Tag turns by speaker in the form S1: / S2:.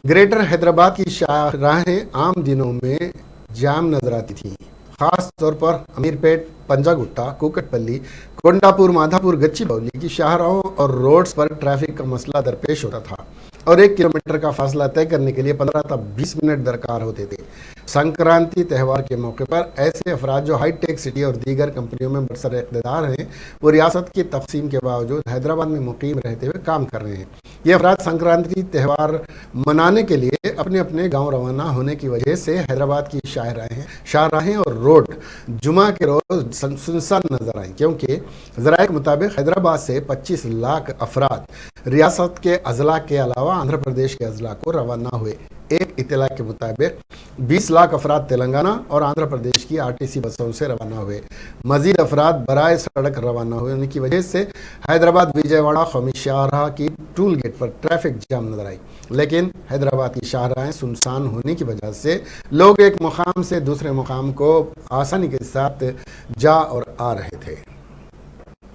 S1: Greater Hyderabad की शाहराहें आम दिनों में जाम नजर आती थीं, खास तौर पर अमीरपेट, पंजागुट्टा, कुकटपल्ली, कोंडापुर, माधापुर, गच्चीबौली की शाहराहों और रोड्स पर ट्रैफिक का मसला दरपेश होता था और 1 किलोमीटर का फासला तय करने के लिए 15 तक 20 मिनट दरकार होते थे। संक्रांति त्यौहार के मौके पर ऐसे अफराद जो हाई टेक सिटी और दीगर कंपनियों में बरसर इक़्तिदार हैं, वो रियासत की तकसीम के बावजूद हैदराबाद में मुकीम रहते हुए काम कर रहे हैं। ये अफराद संक्रांति त्यौहार मनाने के लिए अपने अपने गांव रवाना होने की वजह से हैदराबाद की शाहराहें और रोड जुमा के रोज सुनसान नजर आई, क्योंकि ज़राए के मुताबिक हैदराबाद से 25 लाख अफराद रियासत के अजला के अलावा आंध्र प्रदेश के अजला को रवाना हुए। एक इतला के मुताबिक 20 लाख अफराद तेलंगाना और आंध्र प्रदेश की आरटीसी बसों से रवाना हुए। मजीद अफराद बराए सड़क रवाना होने की वजह से हैदराबाद विजयवाड़ा कौमी शाहराह की टूल गेट पर ट्रैफिक जाम नजर आई, लेकिन हैदराबाद की शाहराहें सुनसान होने की वजह से लोग एक मुकाम से दूसरे मुकाम को आसानी के साथ जा और आ रहे थे।